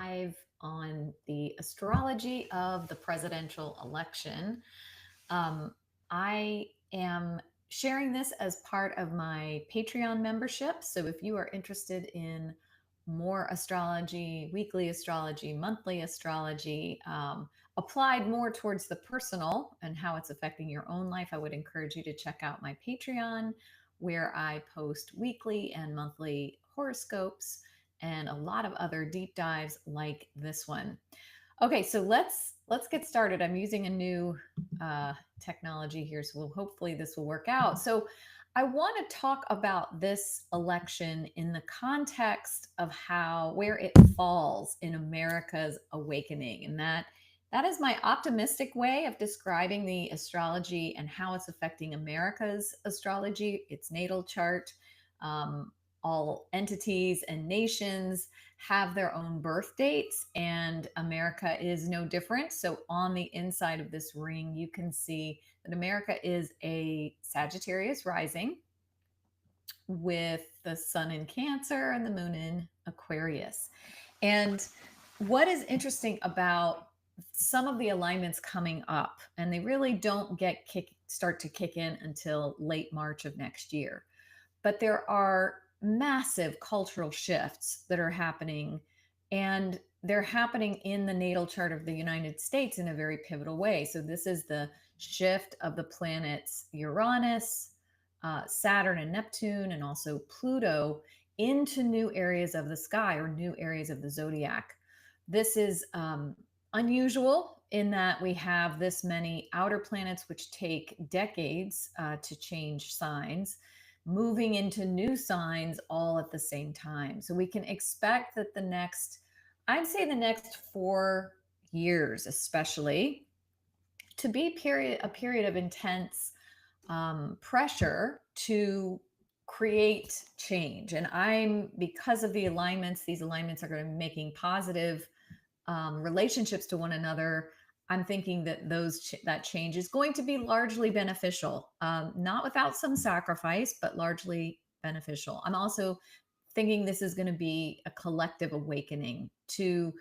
live on the astrology of the presidential election. I am sharing this as part of my Patreon membership. So if you are interested in more astrology, weekly astrology, monthly astrology, applied more towards the personal and how it's affecting your own life, I would encourage you to check out my Patreon, where I post weekly and monthly horoscopes and a lot of other deep dives like this one. Okay, so let's get started. I'm using a new technology here, so hopefully this will work out. So I want to talk about this election in the context of where it falls in America's awakening, and that is my optimistic way of describing the astrology and how it's affecting America's astrology, its natal chart. All entities and nations have their own birth dates, and America is no different. So, on the inside of this ring, you can see that America is a Sagittarius rising with the sun in Cancer and the moon in Aquarius. And what is interesting about some of the alignments coming up, and they really don't start to kick in until late March of next year, but there are massive cultural shifts that are happening, and they're happening in the natal chart of the United States in a very pivotal way. So this is the shift of the planets Uranus, Saturn and Neptune, and also Pluto into new areas of the sky or new areas of the zodiac. This is unusual in that we have this many outer planets, which take decades to change signs, moving into new signs all at the same time. So we can expect that I'd say the next 4 years, especially, to be a period of intense pressure to create change. And because of these alignments are going to be making positive relationships to one another. I'm thinking that that change is going to be largely beneficial, not without some sacrifice, but largely beneficial. I'm also thinking this is going to be a collective awakening to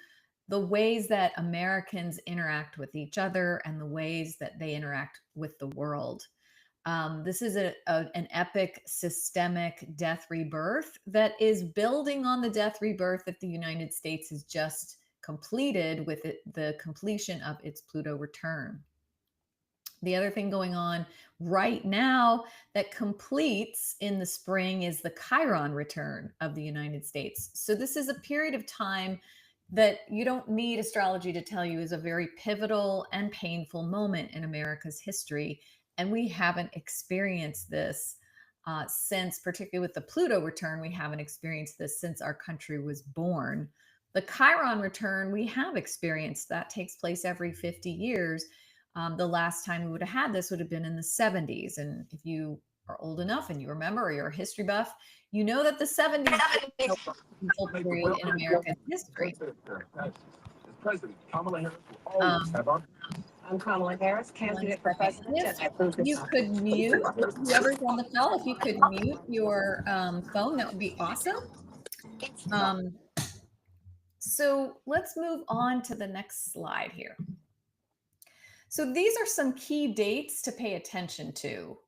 the ways that Americans interact with each other and the ways that they interact with the world. This is an epic systemic death rebirth that is building on the death rebirth that the United States has just completed with the completion of its Pluto return. The other thing going on right now that completes in the spring is the Chiron return of the United States. So this is a period of time that you don't need astrology to tell you is a very pivotal and painful moment in America's history. And we haven't experienced this since, particularly with the Pluto return, we haven't experienced this since our country was born. The Chiron return, we have experienced. That takes place every 50 years. The last time we would have had this would have been in the 70s. And if you are old enough and you remember, or you're a history buff, you know that the 70s was a painful period in American history. President Kamala Harris will always have our. I'm Kamala Harris, candidate for president. If you could mute, whoever's on the call, if you could mute your phone, that would be awesome. So let's move on to the next slide here. So these are some key dates to pay attention to.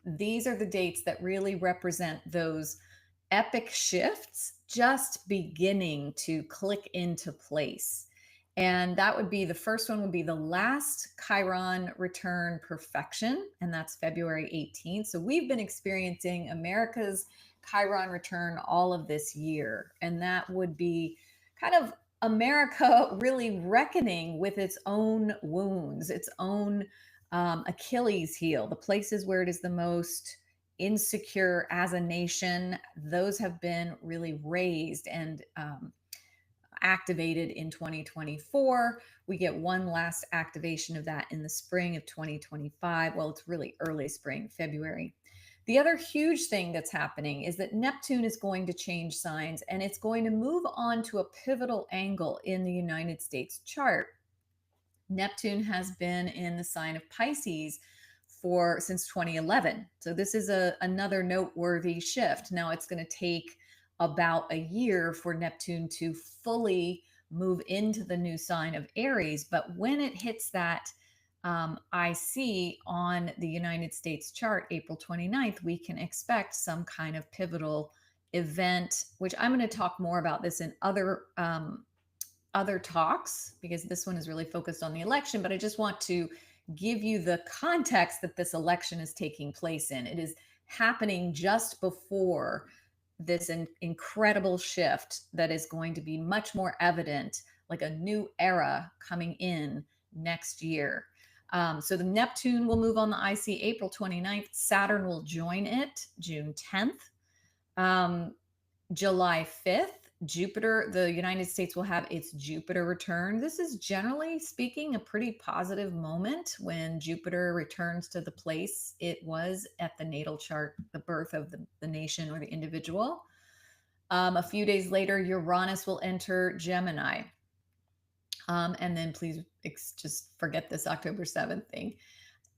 These are the dates that really represent those epic shifts just beginning to click into place. And that would be, the first one would be the last Chiron return perfection, and that's February 18th. So we've been experiencing America's Chiron return all of this year, and that would be kind of America really reckoning with its own wounds, its own Achilles heel, the places where it is the most insecure as a nation. Those have been really raised and activated in 2024. We get one last activation of that in the spring of 2025. Well, it's really early spring, February. The other huge thing that's happening is that Neptune is going to change signs, and it's going to move on to a pivotal angle in the United States chart. Neptune has been in the sign of Pisces since 2011. So this is another noteworthy shift. Now it's going to take about a year for Neptune to fully move into the new sign of Aries. But when it hits that IC on the United States chart, April 29th, we can expect some kind of pivotal event, which I'm going to talk more about this in other talks, because this one is really focused on the election. But I just want to give you the context that this election is taking place in. It is happening just before this incredible shift that is going to be much more evident, like a new era coming in next year. So the Neptune will move on the IC April 29th. Saturn will join it June 10th. July 5th, Jupiter, the United States will have its Jupiter return. This is generally speaking a pretty positive moment when Jupiter returns to the place it was at the natal chart, the birth of the nation or the individual. A few days later, Uranus will enter Gemini. And then please just forget this October 7th thing.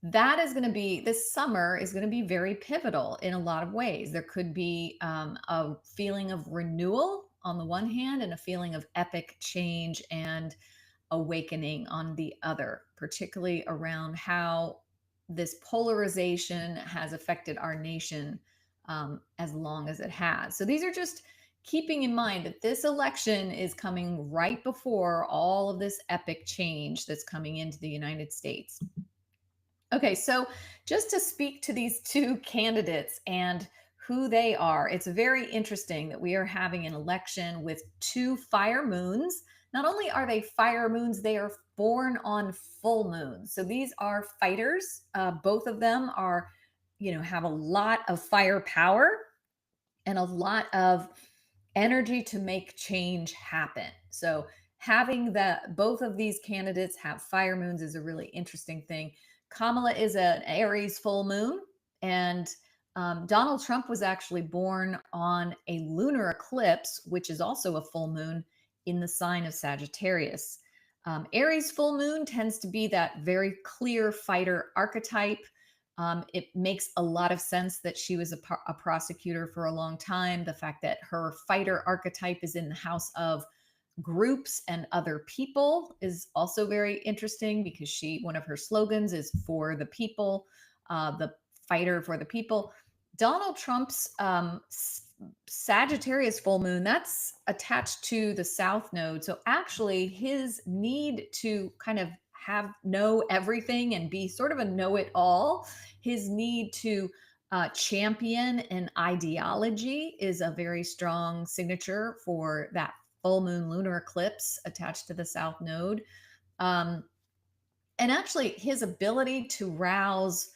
That is going to be, this summer is going to be very pivotal in a lot of ways. There could be a feeling of renewal on the one hand and a feeling of epic change and awakening on the other, particularly around how this polarization has affected our nation as long as it has. So these are just keeping in mind that this election is coming right before all of this epic change that's coming into the United States. Okay, so just to speak to these two candidates and who they are, it's very interesting that we are having an election with two fire moons. Not only are they fire moons, they are born on full moons. So these are fighters. Both of them are, have a lot of firepower and a lot of energy to make change happen. So having both of these candidates have fire moons is a really interesting thing. Kamala is an Aries full moon, and Donald Trump was actually born on a lunar eclipse, which is also a full moon in the sign of Sagittarius. Aries full moon tends to be that very clear fighter archetype. It makes a lot of sense that she was a prosecutor for a long time. The fact that her fighter archetype is in the house of groups and other people is also very interesting, because one of her slogans is for the people, the fighter for the people. Donald Trump's Sagittarius full moon, that's attached to the South Node. So actually his need to kind of know everything and be sort of a know-it-all, his need to champion an ideology is a very strong signature for that full moon lunar eclipse attached to the South Node. And actually his ability to rouse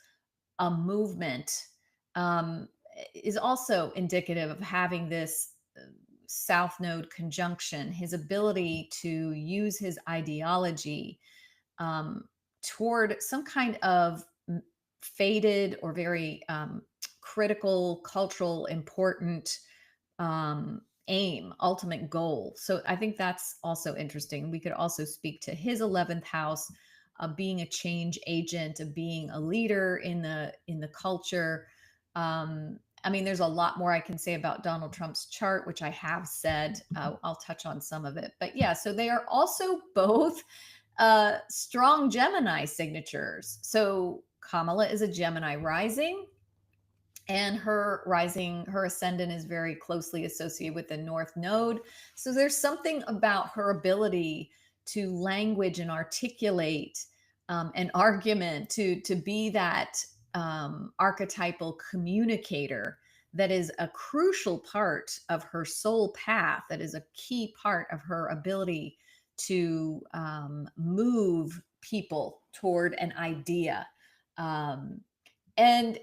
a movement is also indicative of having this South Node conjunction, his ability to use his ideology toward some kind of faded or very critical, cultural, important aim, ultimate goal. So I think that's also interesting. We could also speak to his 11th house of being a change agent, of being a leader in the culture. I mean, there's a lot more I can say about Donald Trump's chart, which I have said. I'll touch on some of it. But yeah, so they are also both strong Gemini signatures. So Kamala is a Gemini rising, and her ascendant is very closely associated with the North Node. So there's something about her ability to language and articulate an argument, to be that archetypal communicator that is a crucial part of her soul path, that is a key part of her ability to move people toward an idea. And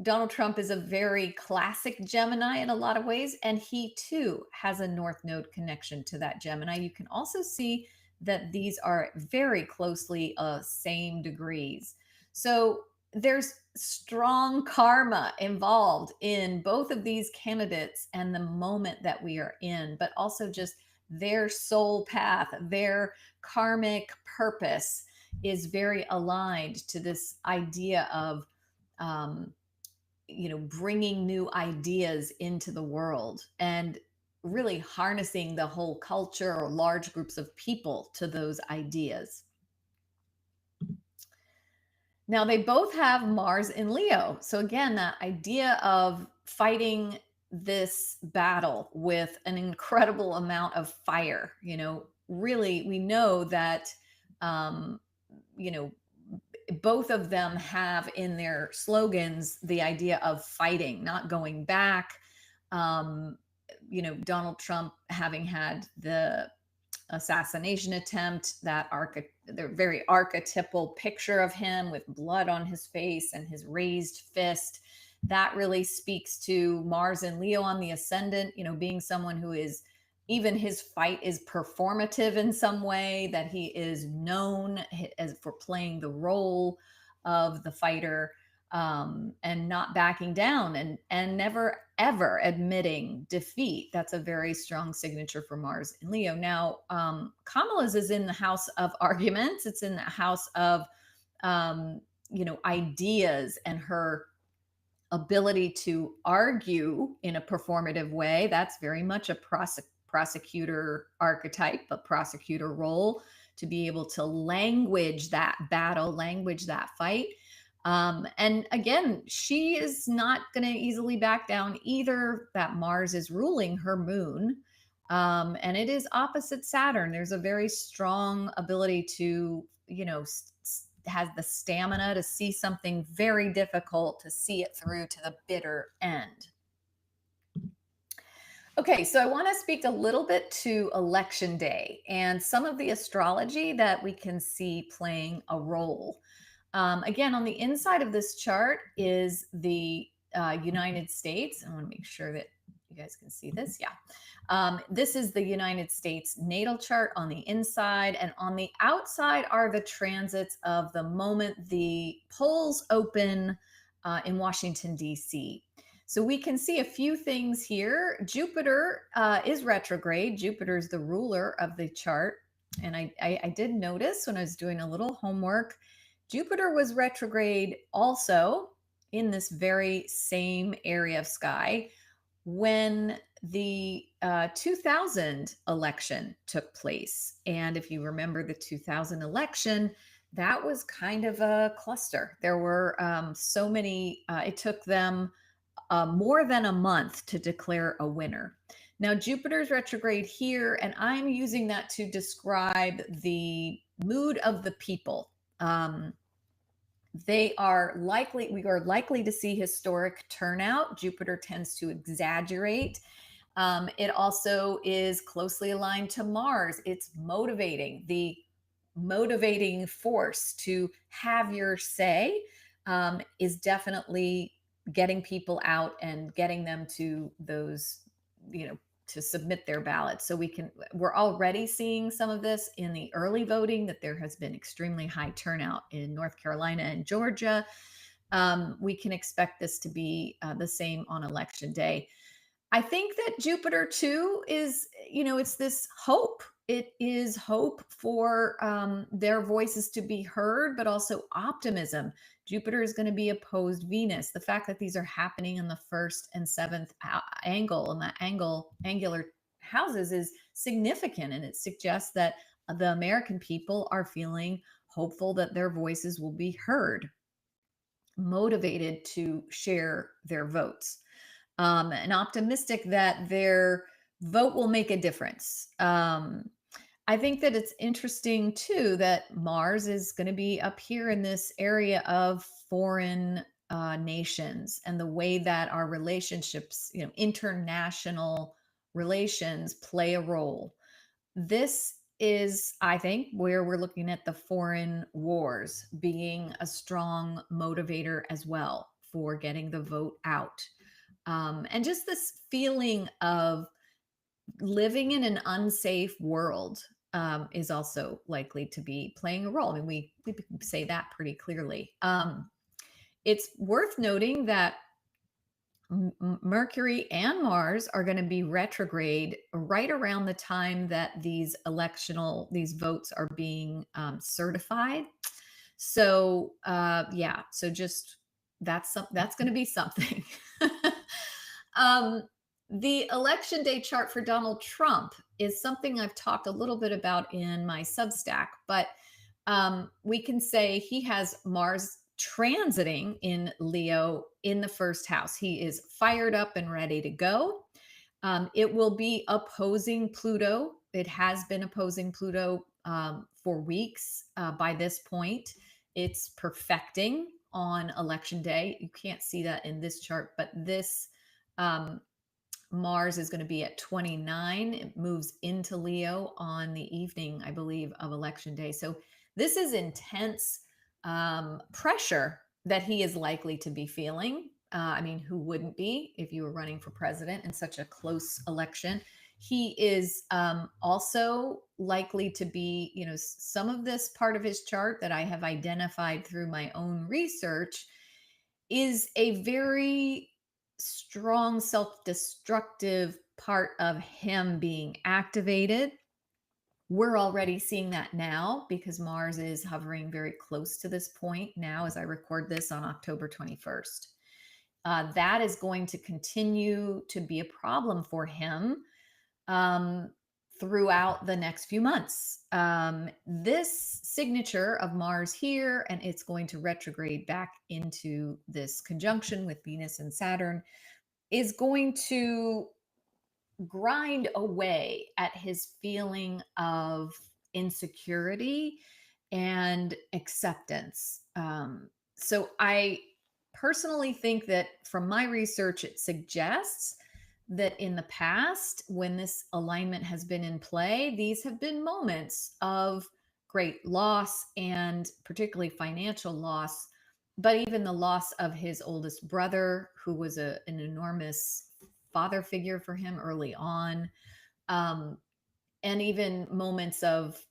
Donald Trump is a very classic Gemini in a lot of ways, and he too has a North Node connection to that Gemini. You can also see that these are very closely same degrees. So there's strong karma involved in both of these candidates and the moment that we are in, but also just their soul path, their karmic purpose is very aligned to this idea of bringing new ideas into the world. And really harnessing the whole culture or large groups of people to those ideas. Now, they both have Mars in Leo. So, again, that idea of fighting this battle with an incredible amount of fire, really, we know that, um, you know, both of them have in their slogans the idea of fighting, not going back. Um, Donald Trump having had the assassination attempt, the very archetypal picture of him with blood on his face and his raised fist, that really speaks to Mars and Leo on the ascendant, being someone who is, even his fight is performative in some way, that he is known as for playing the role of the fighter, and not backing down, and never ever admitting defeat. That's a very strong signature for Mars in Leo. Now, Kamala's is in the house of arguments. It's in the house of ideas and her ability to argue in a performative way. That's very much a prosecutor archetype, a prosecutor role, to be able to language that battle, language that fight. And again, she is not going to easily back down either. That Mars is ruling her moon, and it is opposite Saturn. There's a very strong ability to, has the stamina to see something very difficult, to see it through to the bitter end. Okay, so I want to speak a little bit to election day and some of the astrology that we can see playing a role. Again, on the inside of this chart is the United States. I want to make sure that you guys can see this. Yeah. This is the United States natal chart on the inside, and on the outside are the transits of the moment the polls open in Washington, D.C. So we can see a few things here. Jupiter is retrograde. Jupiter is the ruler of the chart. And I did notice when I was doing a little homework, Jupiter was retrograde also in this very same area of sky when the 2000 election took place. And if you remember the 2000 election, that was kind of a cluster. There were so many, it took them more than a month to declare a winner. Now, Jupiter's retrograde here, and I'm using that to describe the mood of the people. We are likely to see historic turnout. Jupiter tends to exaggerate. It also is closely aligned to Mars. It's motivating, the motivating force to have your say, is definitely getting people out and getting them to those, to submit their ballots. So we're already seeing some of this in the early voting, that there has been extremely high turnout in North Carolina and Georgia. We can expect this to be the same on election day. I think that Jupiter too is, it's this hope. It is hope for their voices to be heard, but also optimism. Jupiter is going to be opposed Venus. The fact that these are happening in the first and seventh angle, and the angular houses, is significant. And it suggests that the American people are feeling hopeful that their voices will be heard, motivated to share their votes, and optimistic that their vote will make a difference. I think that it's interesting too that Mars is going to be up here in this area of foreign nations, and the way that our relationships, international relations, play a role. This is, I think, where we're looking at the foreign wars being a strong motivator as well for getting the vote out. And just this feeling of living in an unsafe world is also likely to be playing a role. I mean, we say that pretty clearly. It's worth noting that Mercury and Mars are going to be retrograde right around the time that these votes are being certified. So so just that's going to be something. The election day chart for Donald Trump is something I've talked a little bit about in my Substack, but we can say he has Mars transiting in Leo in the first house. He is fired up and ready to go. It will be opposing Pluto. It has been opposing Pluto for weeks by this point. It's perfecting on election day. You can't see that in this chart, but this um, Mars is going to be at 29. It moves into Leo on the evening, I believe, of election day. So this is intense pressure that he is likely to be feeling. I mean, who wouldn't be if you were running for president in such a close election? He is also likely to be, some of this part of his chart that I have identified through my own research is a very strong self-destructive part of him being activated. We're already seeing that now because Mars is hovering very close to this point now as I record this on October 21st. That is going to continue to be a problem for him throughout the next few months. This signature of Mars here, and it's going to retrograde back into this conjunction with Venus and Saturn, is going to grind away at his feeling of insecurity and acceptance. So I personally think that from my research, it suggests that in the past, when this alignment has been in play, these have been moments of great loss and particularly financial loss, but even the loss of his oldest brother, who was an enormous father figure for him early on. Um, and even moments of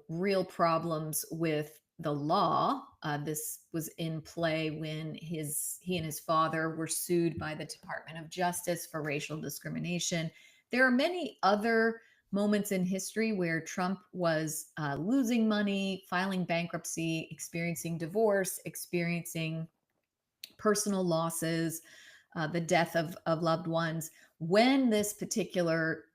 real problems with the law. This was in play when he and his father were sued by the Department of Justice for racial discrimination. There are many other moments in history where Trump was losing money, filing bankruptcy, experiencing divorce, experiencing personal losses, the death of loved ones. When this particular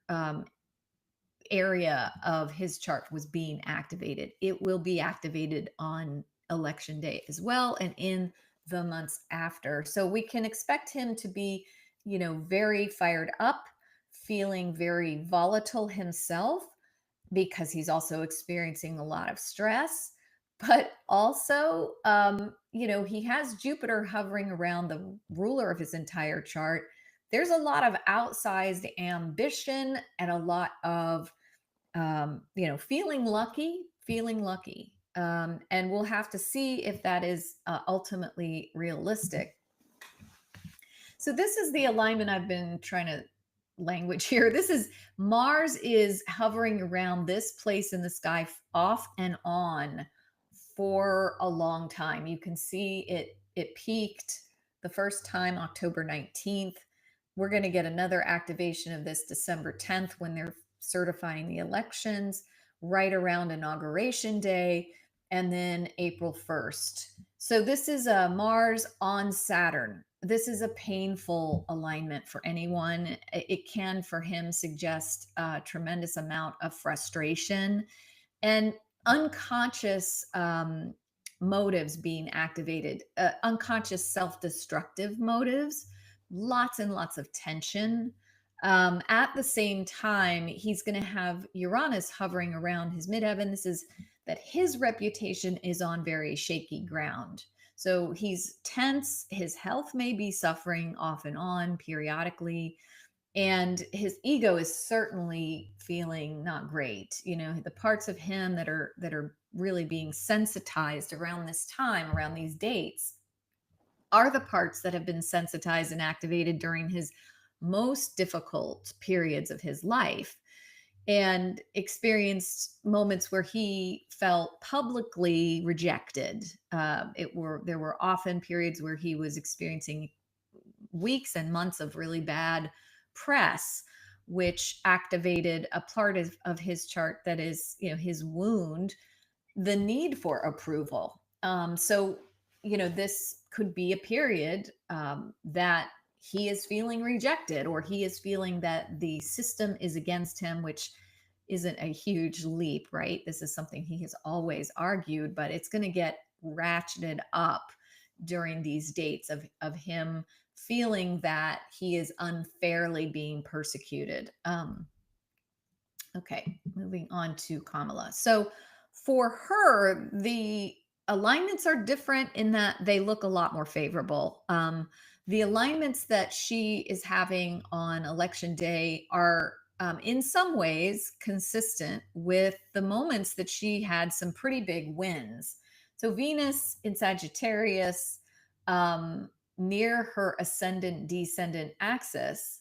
area of his chart was being activated, it will be activated on election day as well and in the months after. So we can expect him to be, very fired up, feeling very volatile himself because he's also experiencing a lot of stress. But also, he has Jupiter hovering around the ruler of his entire chart. There's a lot of outsized ambition and a lot of feeling lucky. And we'll have to see if that is ultimately realistic. So this is the alignment I've been trying to language here. This is Mars is hovering around this place in the sky off and on for a long time. You can see it peaked the first time October 19th. We're going to get another activation of this December 10th when they're certifying the elections, right around Inauguration Day, and then April 1st. So this is a Mars on Saturn. This is a painful alignment for anyone. It can, for him, suggest a tremendous amount of frustration and unconscious motives being activated, unconscious self-destructive motives, lots and lots of tension. At the same time, he's going to have Uranus hovering around his midheaven. This is that his reputation is on very shaky ground. So he's tense. His health may be suffering off and on periodically. And his ego is certainly feeling not great. The parts of him that are really being sensitized around this time, around these dates, are the parts that have been sensitized and activated during his most difficult periods of his life, and experienced moments where he felt publicly rejected. There were often periods where he was experiencing weeks and months of really bad press, which activated a part of his chart that is, his wound, the need for approval. So, this could be a period that he is feeling rejected, or he is feeling that the system is against him, which isn't a huge leap, right? This is something he has always argued, but it's going to get ratcheted up during these dates of him feeling that he is unfairly being persecuted. Okay, moving on to Kamala. So for her, the alignments are different in that they look a lot more favorable. The alignments that she is having on election day are in some ways consistent with the moments that she had some pretty big wins. So Venus in Sagittarius, near her ascendant descendant axis,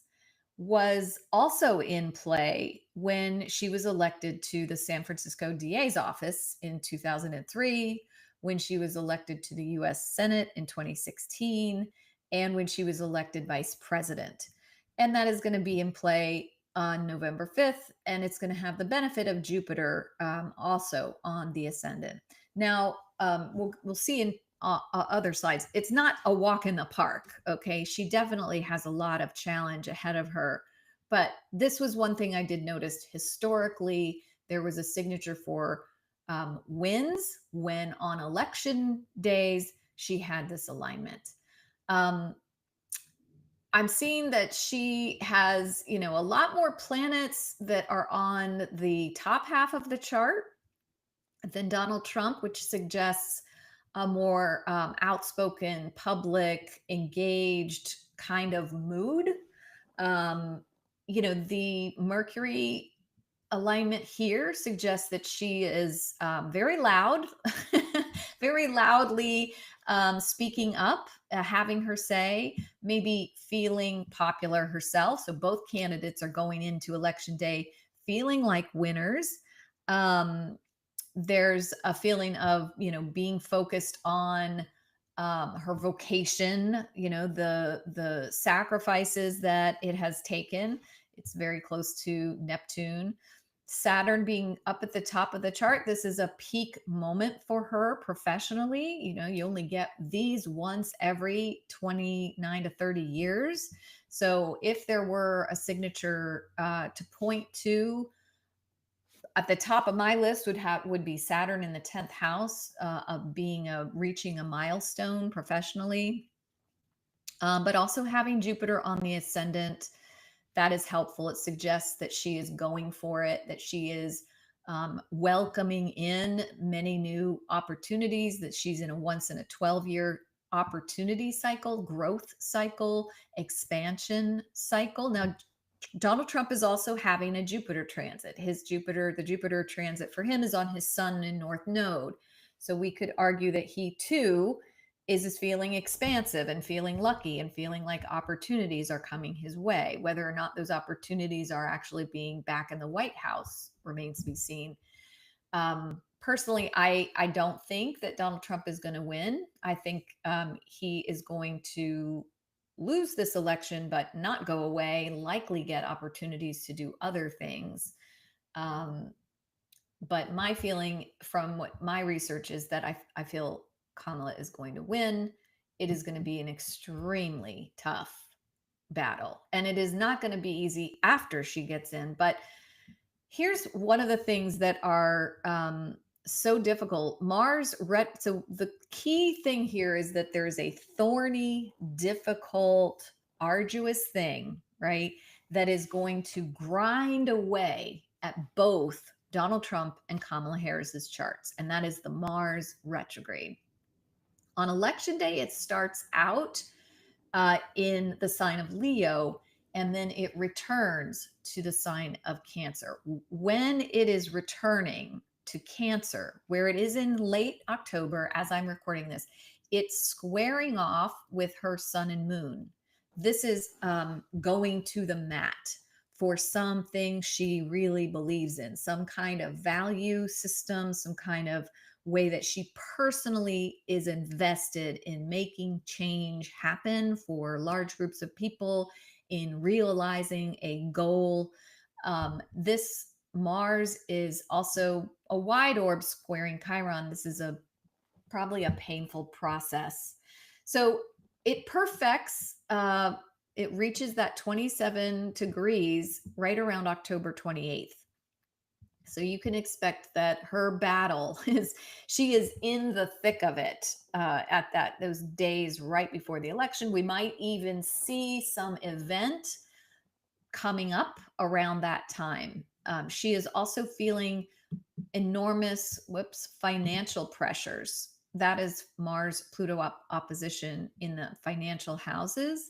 was also in play when she was elected to the San Francisco DA's office in 2003, when she was elected to the US Senate in 2016, and when she was elected vice president. And that is going to be in play on November 5th, and it's going to have the benefit of Jupiter also on the ascendant. Now, we'll see in other sides. It's not a walk in the park. Okay. She definitely has a lot of challenge ahead of her. But this was one thing I did notice historically. There was a signature for wins when on election days she had this alignment. I'm seeing that she has, a lot more planets that are on the top half of the chart than Donald Trump, which suggests a more outspoken, public, engaged kind of mood. The Mercury alignment here suggests that she is very loud, very loudly speaking up, having her say, maybe feeling popular herself. So both candidates are going into election day feeling like winners. There's a feeling of being focused on her vocation, the sacrifices that it has taken. It's very close to Neptune. Saturn being up at the top of the chart, this is a peak moment for her professionally. You only get these once every 29 to 30 years. So if there were a signature to point to, at the top of my list would be Saturn in the 10th house, of reaching a milestone professionally, but also having Jupiter on the ascendant. That is helpful. It suggests that she is going for it, that she is welcoming in many new opportunities, that she's in a once in a 12-year opportunity cycle, growth cycle, expansion cycle. Now, Donald Trump is also having a Jupiter transit. The Jupiter transit for him is on his Sun in North Node. So we could argue that he too is feeling expansive and feeling lucky and feeling like opportunities are coming his way. Whether or not those opportunities are actually being back in the White House remains to be seen. Personally, I don't think that Donald Trump is going to win. I think he is going to lose this election, but not go away, likely get opportunities to do other things. But my feeling from what my research is that I feel Kamala is going to win. It is going to be an extremely tough battle. And it is not going to be easy after she gets in. But here's one of the things that are so difficult. So the key thing here is that there's a thorny, difficult, arduous thing, right? That is going to grind away at both Donald Trump and Kamala Harris's charts. And that is the Mars retrograde. On election day, it starts out in the sign of Leo, and then it returns to the sign of Cancer. When it is returning to Cancer, where it is in late October, as I'm recording this, it's squaring off with her Sun and Moon. This is going to the mat for something she really believes in, some kind of value system, some kind of way that she personally is invested in making change happen for large groups of people, in realizing a goal. This Mars is also a wide orb squaring Chiron. This is probably a painful process. So it perfects it reaches that 27 degrees right around October 28th. So you can expect that her battle she is in the thick of it at those days right before the election. We might even see some event coming up around that time. She is also feeling enormous financial pressures. That is Mars Pluto opposition in the financial houses.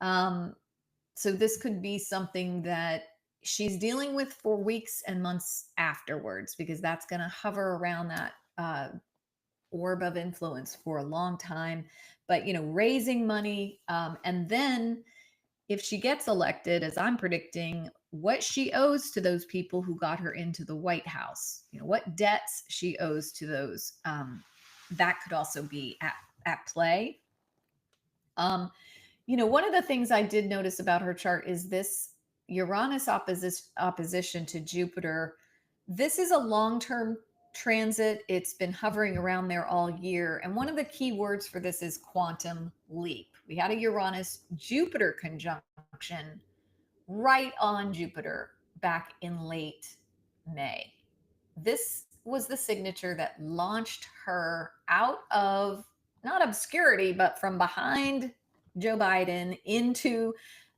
So this could be something that she's dealing with for weeks and months afterwards, because that's going to hover around that orb of influence for a long time. But, raising money, and then if she gets elected, as I'm predicting, what she owes to those people who got her into the White House, what debts she owes to those, that could also be at play. One of the things I did notice about her chart is this Uranus opposition to Jupiter. This is a long-term transit. It's been hovering around there all year. And one of the key words for this is quantum leap. We had a Uranus Jupiter conjunction right on Jupiter back in late May. This was the signature that launched her out of not obscurity, but from behind Joe Biden into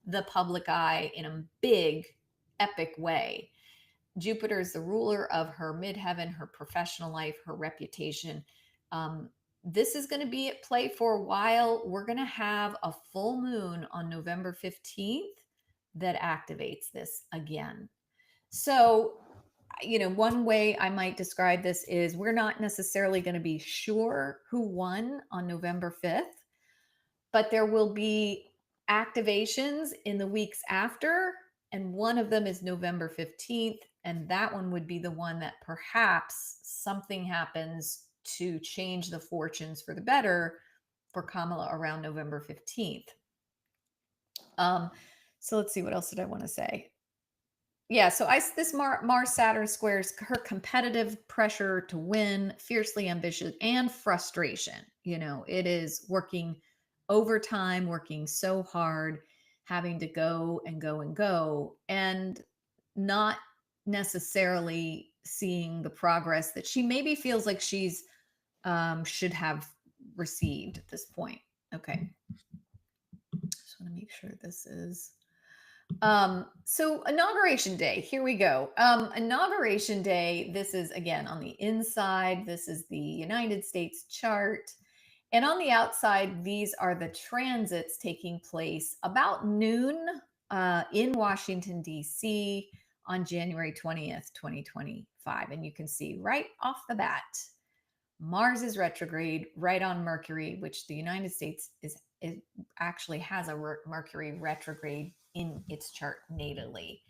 the public eye in a big, epic way. Jupiter is the ruler of her midheaven, her professional life, her reputation. This is going to be at play for a while. We're going to have a full moon on November 15th that activates this again. So, one way I might describe this is we're not necessarily going to be sure who won on November 5th, but there will be activations in the weeks after, and one of them is November 15th, and that one would be the one that perhaps something happens to change the fortunes for the better for Kamala around November 15th. So let's see, what else did I want to say? Yeah, so this Mars Saturn squares her competitive pressure to win, fiercely ambitious, and frustration. It is working overtime, working so hard, having to go and go and go, and not necessarily seeing the progress that she maybe feels like she's should have received at this point. Okay. Just want to make sure this is so Inauguration Day, here we go. Inauguration Day, this is again on the inside, this is the United States chart. And on the outside, these are the transits taking place about noon in Washington, D.C. on January 20th, 2025. And you can see right off the bat, Mars is retrograde right on Mercury, which the United States is actually has a Mercury retrograde in its chart natally.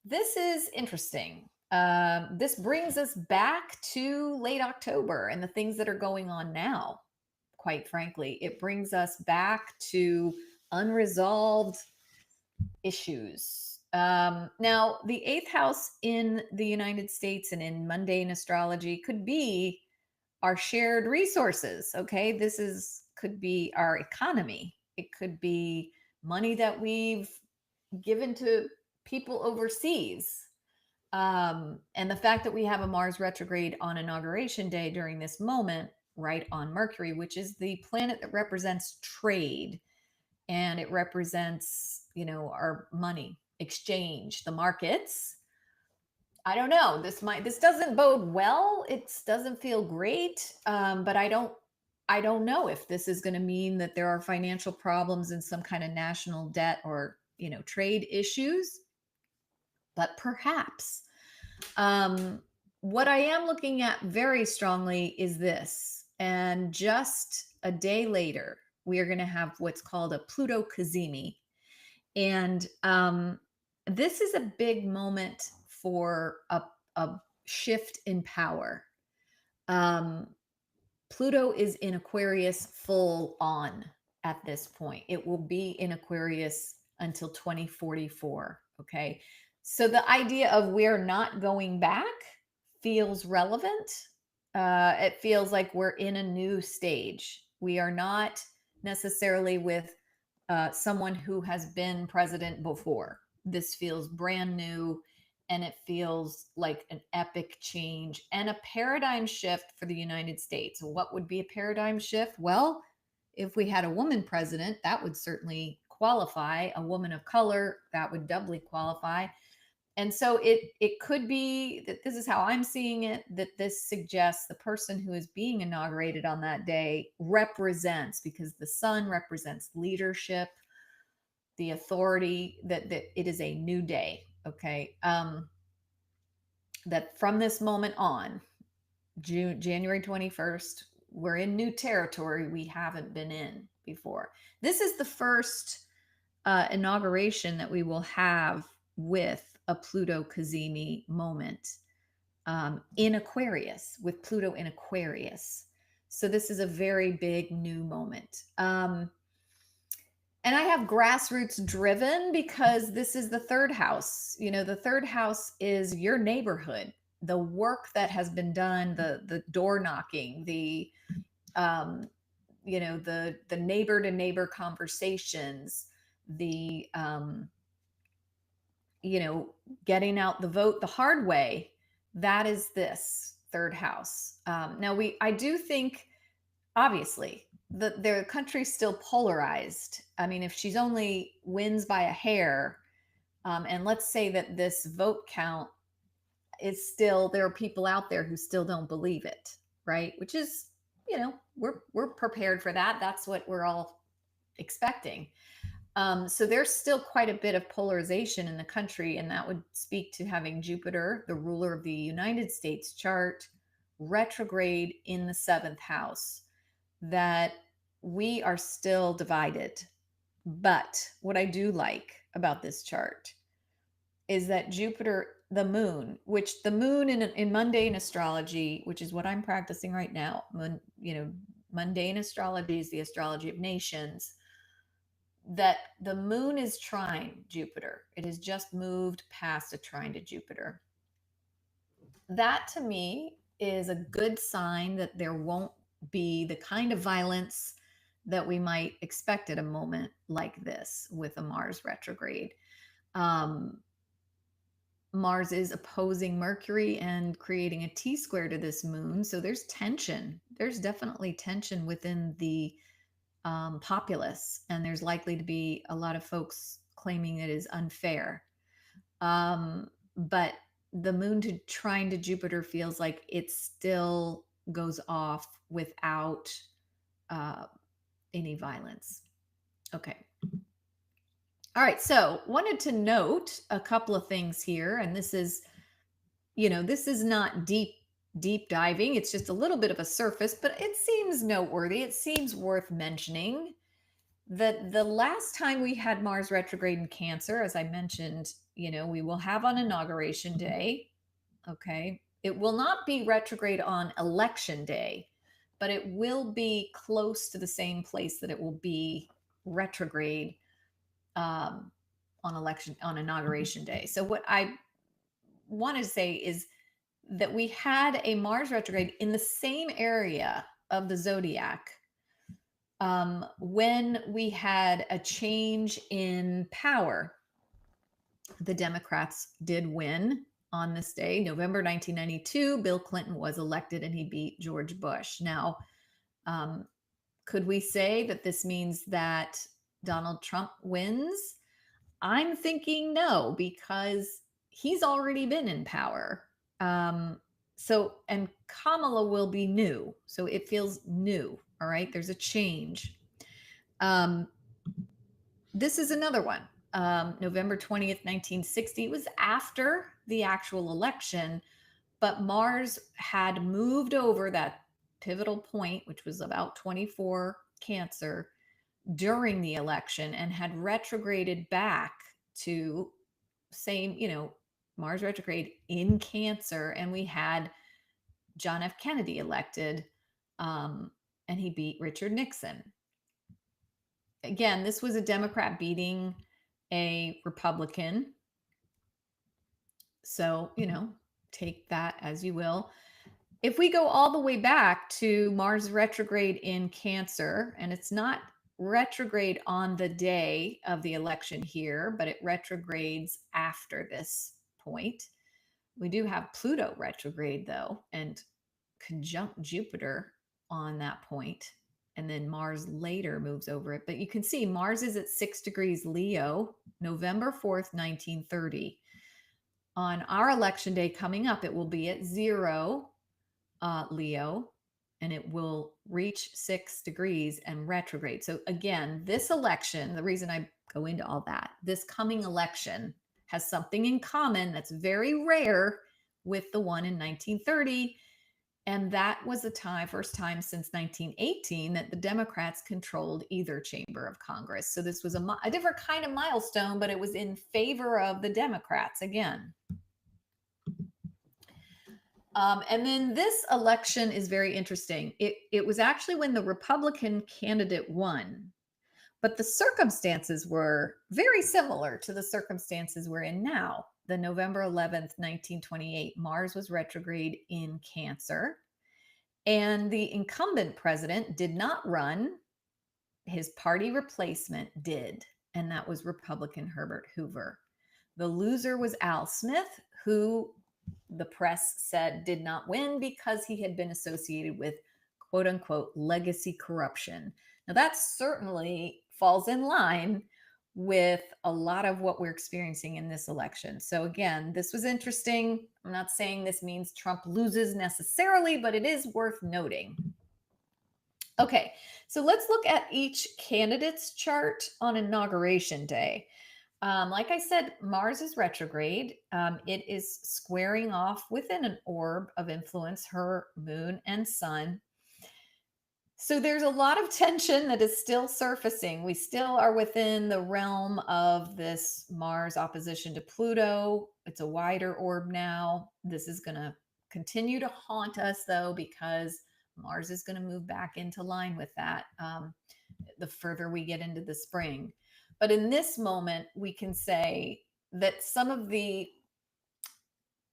This is interesting. This brings us back to late October and the things that are going on now. Quite frankly, it brings us back to unresolved issues. Now, the 8th house in the United States and in mundane astrology could be our shared resources. Okay, could be our economy. It could be money that we've given to people overseas. And the fact that we have a Mars retrograde on Inauguration Day during this moment, right on Mercury, which is the planet that represents trade, and it represents, our money exchange, the markets. I don't know. This doesn't bode well. It doesn't feel great. But I don't know if this is going to mean that there are financial problems and some kind of national debt or, trade issues. But perhaps. What I am looking at very strongly is this. And just a day later, we are going to have what's called a Pluto cazimi. And this is a big moment for a shift in power. Pluto is in Aquarius full on at this point. It will be in Aquarius until 2044. Okay. So the idea of we're not going back feels relevant. It feels like we're in a new stage. We are not necessarily with someone who has been president before. This feels brand new, and it feels like an epic change and a paradigm shift for the United States. What would be a paradigm shift? Well, if we had a woman president, that would certainly qualify. A woman of color, that would doubly qualify. And so it could be that this is how I'm seeing it, that this suggests the person who is being inaugurated on that day represents, because the sun represents leadership, the authority, that it is a new day. Okay. That from this moment on, January 21st, we're in new territory we haven't been in before. This is the first inauguration that we will have with a Pluto Cazimi moment in Aquarius, with Pluto in Aquarius. So this is a very big new moment. And I have grassroots driven because this is the third house. You know, the third house is your neighborhood, the work that has been done, the door knocking, the the neighbor to neighbor conversations, the getting out the vote the hard way. That is this third house. Now I do think, obviously, the country's still polarized. I mean, if she's only wins by a hair, and let's say that this vote count is still, there are people out there who still don't believe it, right? Which is, we're prepared for that. That's what we're all expecting. So there's still quite a bit of polarization in the country, and that would speak to having Jupiter, the ruler of the United States chart, retrograde in the seventh house, that we are still divided. But what I do like about this chart is that Jupiter, the moon, which the moon in mundane astrology, which is what I'm practicing right now, mundane astrology is the astrology of nations, that the moon is trine Jupiter. It has just moved past a trine to Jupiter. That to me is a good sign that there won't be the kind of violence that we might expect at a moment like this with a Mars retrograde. Mars is opposing Mercury and creating a T-square to this moon. So there's tension. There's definitely tension within the populace, and there's likely to be a lot of folks claiming it is unfair. But the moon to trine to Jupiter feels like it still goes off without any violence. Okay. All right. So wanted to note a couple of things here, and this is not deep diving. It's just a little bit of a surface, but it seems noteworthy. It seems worth mentioning that the last time we had Mars retrograde in Cancer, as I mentioned, we will have on Inauguration Day. Okay. It will not be retrograde on Election Day, but it will be close to the same place that it will be retrograde on Inauguration Day. So what I want to say is that we had a Mars retrograde in the same area of the zodiac when we had a change in power. The Democrats did win on this day, November 1992. Bill Clinton was elected and he beat George Bush. Now, could we say that this means that Donald Trump wins? I'm thinking no, because he's already been in power. And Kamala will be new. So it feels new. All right. There's a change. This is another one. November 20th, 1960 was after the actual election, but Mars had moved over that pivotal point, which was about 24 Cancer, during the election, and had retrograded back to Mars retrograde in Cancer, and we had John F. Kennedy elected, and he beat Richard Nixon. Again, this was a Democrat beating a Republican. So, take that as you will. If we go all the way back to Mars retrograde in Cancer, and it's not retrograde on the day of the election here, but it retrogrades after this point. We do have Pluto retrograde though, and conjunct Jupiter on that point, and then Mars later moves over it. But you can see Mars is at 6 degrees Leo, November 4th, 1930. On our election day coming up, it will be at 0 Leo, and it will reach 6 degrees and retrograde. So again, this election, the reason I go into all that, this coming election has something in common that's very rare with the one in 1930. And that was the first time since 1918 that the Democrats controlled either chamber of Congress. So this was a different kind of milestone, but it was in favor of the Democrats again. And then this election is very interesting. It was actually when the Republican candidate won, but the circumstances were very similar to the circumstances we're in now. The November 11th, 1928, Mars was retrograde in Cancer, and the incumbent president did not run. His party replacement did, and that was Republican Herbert Hoover. The loser was Al Smith, who the press said did not win because he had been associated with quote unquote legacy corruption. Now that certainly falls in line with a lot of what we're experiencing in this election. So again, this was interesting. I'm not saying this means Trump loses necessarily, but it is worth noting. Okay, so let's look at each candidate's chart on Inauguration Day. Like I said, Mars is retrograde. It is squaring off within an orb of influence, her moon and sun. So there's a lot of tension that is still surfacing. We still are within the realm of this Mars opposition to Pluto. It's a wider orb now. This is going to continue to haunt us, though, because Mars is going to move back into line with that the further we get into the spring. But in this moment, we can say that some of the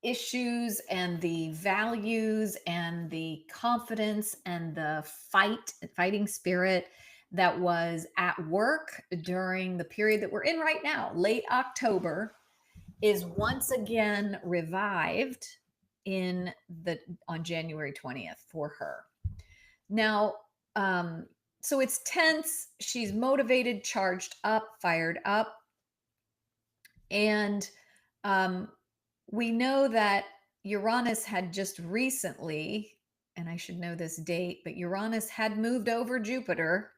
issues and the values and the confidence and the fighting spirit that was at work during the period that we're in right now, late October, is once again revived on January 20th for her. Now, so it's tense. She's motivated, charged up, fired up. And we know that Uranus had just recently, and I should know this date, but Uranus had moved over Jupiter.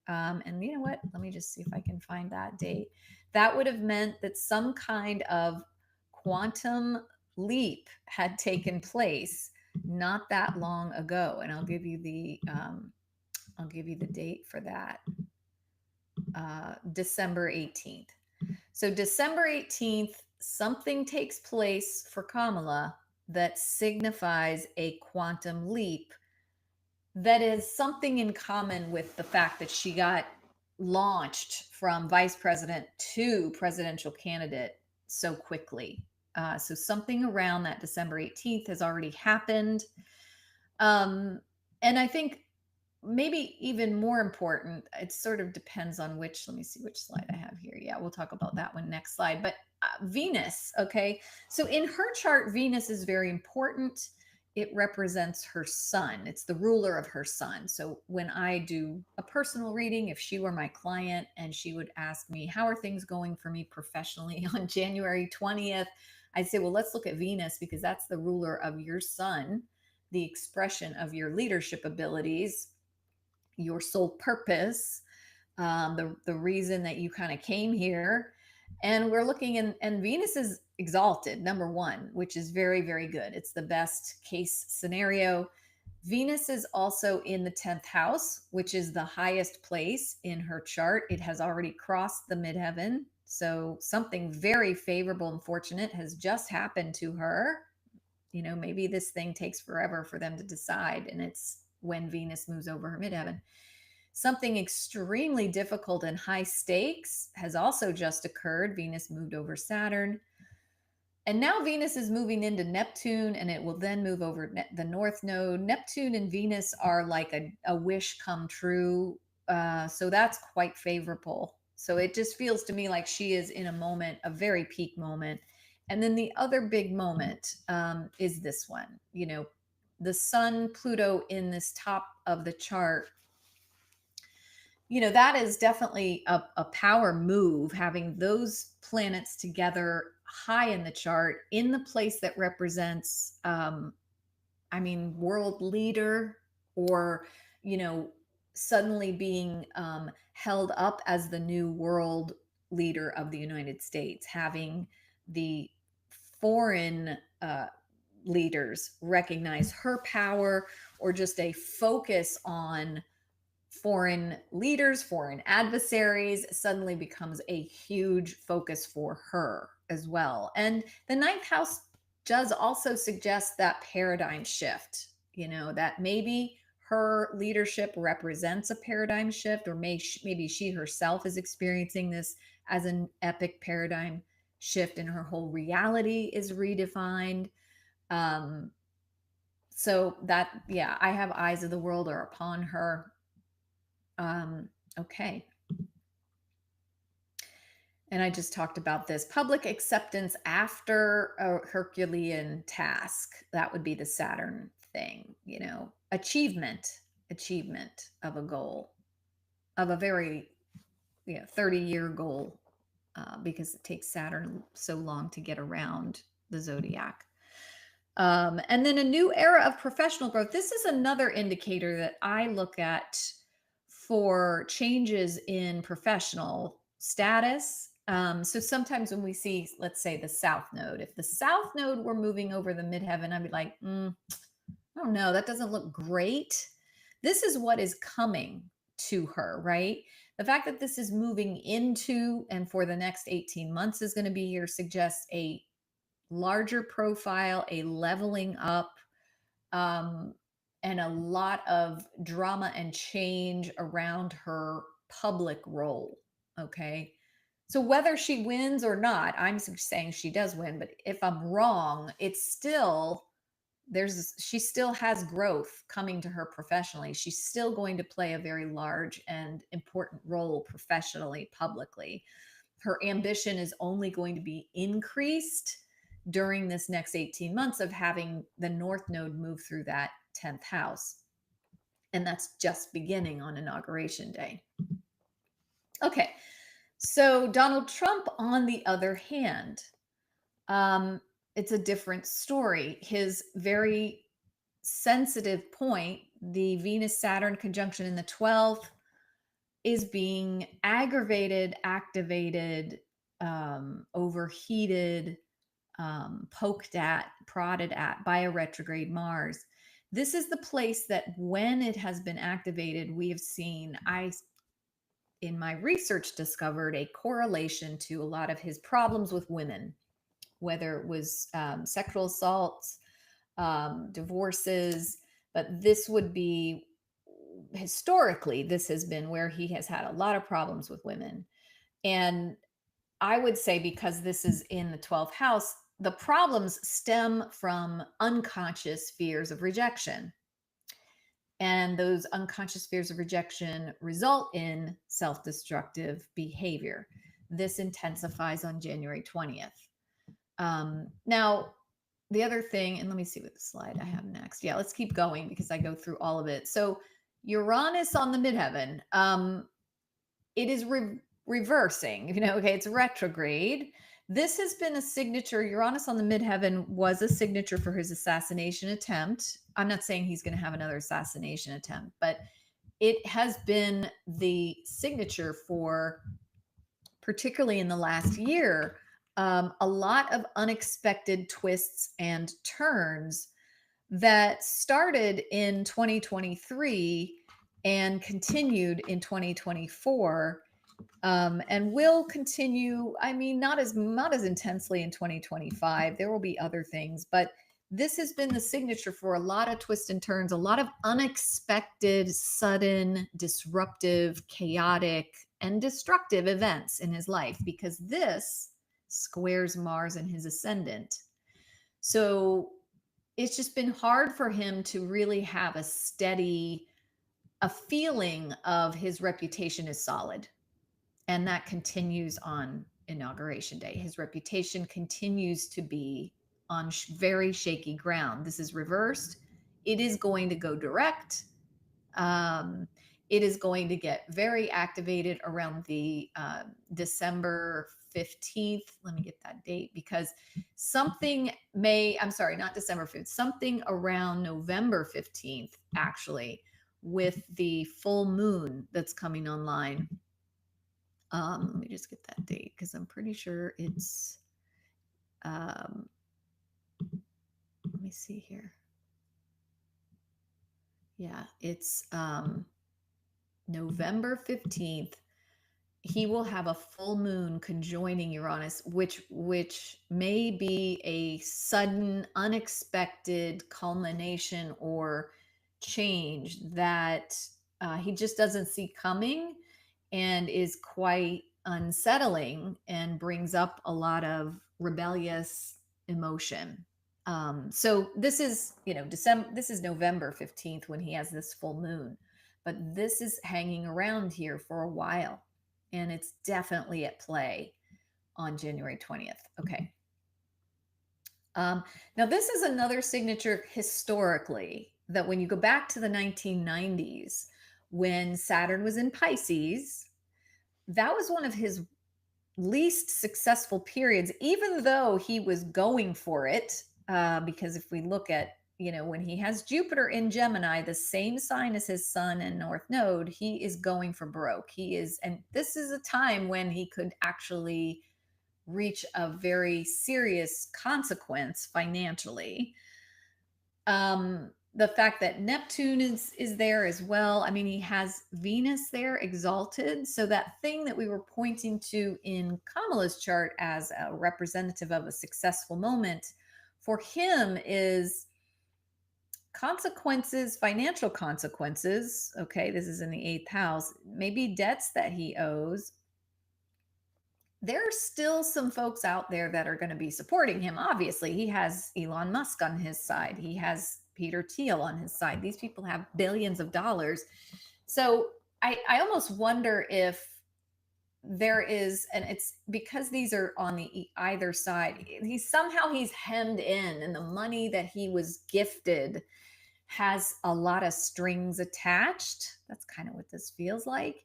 And you know what? Let me just see if I can find that date. That would have meant that some kind of quantum leap had taken place not that long ago. And I'll give you the date for that. December 18th. So December 18th, something takes place for Kamala that signifies a quantum leap that is something in common with the fact that she got launched from vice president to presidential candidate so quickly. So something around that December 18th has already happened. And I think maybe even more important, it sort of depends on let me see which slide I have here. Yeah, we'll talk about that one next slide. But Venus, okay. So in her chart, Venus is very important. It represents her sun. It's the ruler of her sun. So when I do a personal reading, if she were my client and she would ask me, how are things going for me professionally on January 20th? I'd say, well, let's look at Venus because that's the ruler of your sun, the expression of your leadership abilities, your sole purpose, the reason that you kind of came here. And we're looking and Venus is exalted, number one, which is very, very good. It's the best case scenario. Venus is also in the 10th house, which is the highest place in her chart. It has already crossed the midheaven. So something very favorable and fortunate has just happened to her. You know, maybe this thing takes forever for them to decide, and it's when Venus moves over her midheaven. Something extremely difficult and high stakes has also just occurred. Venus moved over Saturn. And now Venus is moving into Neptune, and it will then move over the North Node. Neptune and Venus are like a wish come true So that's quite favorable. So it just feels to me like she is in a moment, a very peak moment. And then the other big moment is this one, the sun, Pluto in this top of the chart. That is definitely a power move, having those planets together high in the chart in the place that represents, world leader, or, you know, suddenly being held up as the new world leader of the United States, having the foreign leaders recognize her power, or just a focus on foreign leaders, foreign adversaries, suddenly becomes a huge focus for her as well. And the ninth house does also suggest that paradigm shift, that maybe her leadership represents a paradigm shift, or maybe she herself is experiencing this as an epic paradigm shift and her whole reality is redefined. Um, so that, yeah, I have eyes of the world are upon her. Okay. And I just talked about this public acceptance after a Herculean task. That would be the Saturn thing, achievement of a goal, of a very 30-year goal, because it takes Saturn so long to get around the zodiac. And then a new era of professional growth. This is another indicator that I look at for changes in professional status. So sometimes when we see, let's say, the South Node, if the South Node were moving over the midheaven, I'd be like, I don't know, that doesn't look great. This is what is coming to her, right? The fact that this is moving into and for the next 18 months is going to be here suggests a larger profile, a leveling up, and a lot of drama and change around her public role. Okay. So whether she wins or not, I'm saying she does win, but if I'm wrong, it's still she still has growth coming to her professionally. She's still going to play a very large and important role professionally, publicly. Her ambition is only going to be increased during this next 18 months of having the North Node move through that 10th house. And that's just beginning on Inauguration Day. Okay, so Donald Trump, on the other hand, it's a different story. His very sensitive point, the Venus Saturn conjunction in the 12th, is being aggravated, activated, overheated, poked at, prodded at by a retrograde Mars. This is the place that when it has been activated, we have seen, in my research, discovered a correlation to a lot of his problems with women, whether it was sexual assaults, divorces, but this would be, historically, this has been where he has had a lot of problems with women. And I would say, because this is in the 12th house, the problems stem from unconscious fears of rejection. And those unconscious fears of rejection result in self destructive behavior. This intensifies on January 20th. Now, the other thing, and let me see what the slide I have next. Yeah, let's keep going because I go through all of it. So, Uranus on the midheaven, it is reversing, okay, it's retrograde. This has been a signature. Uranus on the midheaven was a signature for his assassination attempt. I'm not saying he's going to have another assassination attempt, but it has been the signature for, particularly in the last year, a lot of unexpected twists and turns that started in 2023 and continued in 2024, and will continue. Not as intensely in 2025. There will be other things, but this has been the signature for a lot of twists and turns, a lot of unexpected, sudden, disruptive, chaotic, and destructive events in his life, because this squares Mars and his ascendant. So it's just been hard for him to really have a steady a feeling of his reputation is solid. And that continues on Inauguration Day. His reputation continues to be on very shaky ground. This is reversed. It is going to go direct. Um, it is going to get very activated around the December 15th. Let me get that date because I'm sorry, not December 5th, something around November 15th, actually, with the full moon that's coming online. Let me just get that date because I'm pretty sure it's, let me see here. Yeah, it's November 15th. He will have a full moon conjoining Uranus, which may be a sudden, unexpected culmination or change that he just doesn't see coming, and is quite unsettling and brings up a lot of rebellious emotion. So this is, December, this is November 15th when he has this full moon, but this is hanging around here for a while, and it's definitely at play on January 20th. Okay. Now, this is another signature historically that when you go back to the 1990s, when Saturn was in Pisces, that was one of his least successful periods, even though he was going for it. Because if we look at, when he has Jupiter in Gemini, the same sign as his sun and North Node, he is going for broke. And this is a time when he could actually reach a very serious consequence financially. The fact that Neptune is there as well. I mean, he has Venus there exalted. So that thing that we were pointing to in Kamala's chart as a representative of a successful moment for him is consequences, financial consequences. Okay, this is in the 8th house. Maybe debts that he owes. There are still some folks out there that are going to be supporting him. Obviously, he has Elon Musk on his side. He has Peter Thiel on his side. These people have billions of dollars. So I almost wonder if there is, and it's because these are on the either side, he's hemmed in, and the money that he was gifted has a lot of strings attached. That's kind of what this feels like.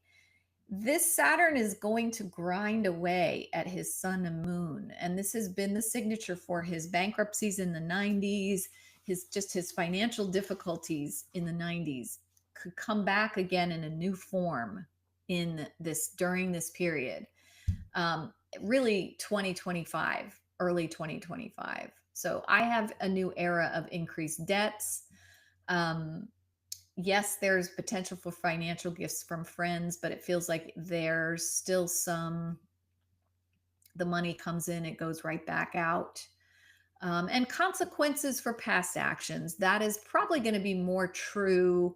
This Saturn is going to grind away at his sun and moon. And this has been the signature for his bankruptcies in the 90s, his financial difficulties in the 90s could come back again in a new form during this period. Really 2025, early 2025. So I have a new era of increased debts. Yes, there's potential for financial gifts from friends, but it feels like there's still the money comes in, it goes right back out. And consequences for past actions. That is probably going to be more true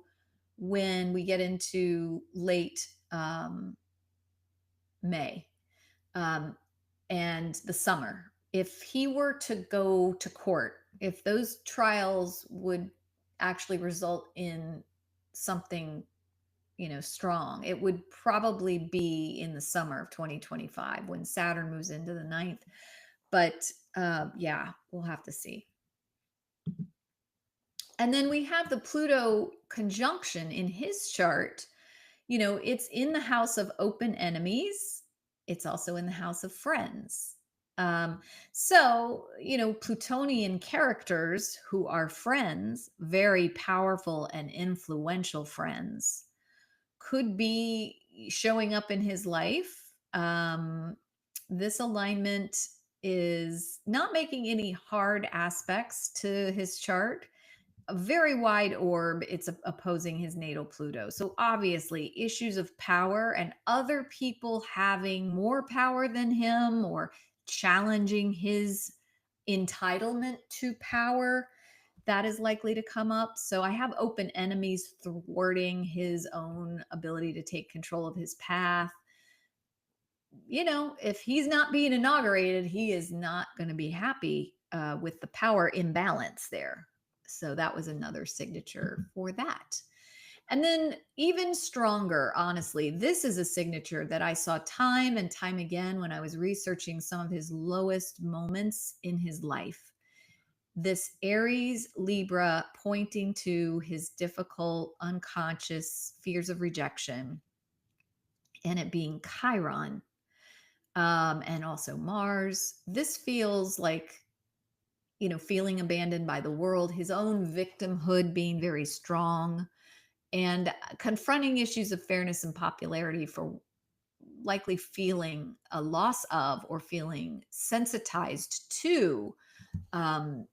when we get into late May and the summer. If he were to go to court, if those trials would actually result in something strong, it would probably be in the summer of 2025 when Saturn moves into the 9th. But yeah, we'll have to see. And then we have the Pluto conjunction in his chart. It's in the house of open enemies. It's also in the house of friends. So, Plutonian characters who are friends, very powerful and influential friends, could be showing up in his life. This alignment is not making any hard aspects to his chart. A very wide orb, it's opposing his natal Pluto. So obviously issues of power and other people having more power than him or challenging his entitlement to power, that is likely to come up. So I have open enemies thwarting his own ability to take control of his path. If he's not being inaugurated, he is not going to be happy with the power imbalance there. So that was another signature for that. And then even stronger, honestly, this is a signature that I saw time and time again when I was researching some of his lowest moments in his life. This Aries Libra pointing to his difficult, unconscious fears of rejection, and it being Chiron, and also Mars. This feels like, feeling abandoned by the world, his own victimhood being very strong, and confronting issues of fairness and popularity for likely feeling a loss of or feeling sensitized to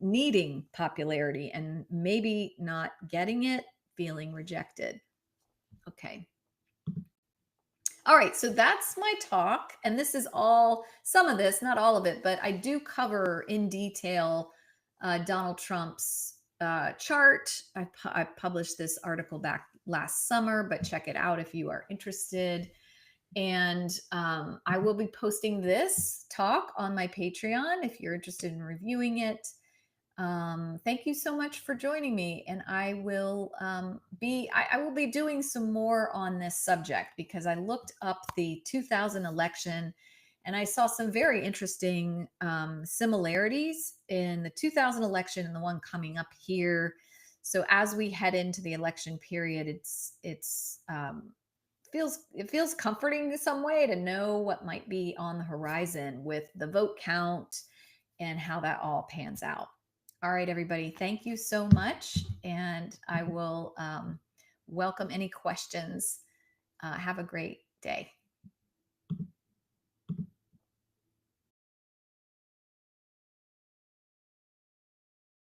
needing popularity and maybe not getting it, feeling rejected. Okay. All right, so that's my talk. And this is all, some of this, not all of it, but I do cover in detail Donald Trump's chart. I published this article back last summer, but check it out if you are interested. And I will be posting this talk on my Patreon if you're interested in reviewing it. Thank you so much for joining me, and I will I will be doing some more on this subject because I looked up the 2000 election and I saw some very interesting similarities in the 2000 election and the one coming up here. So as we head into the election period, it feels comforting in some way to know what might be on the horizon with the vote count and how that all pans out. All right, everybody, thank you so much. And I will welcome any questions. Have a great day.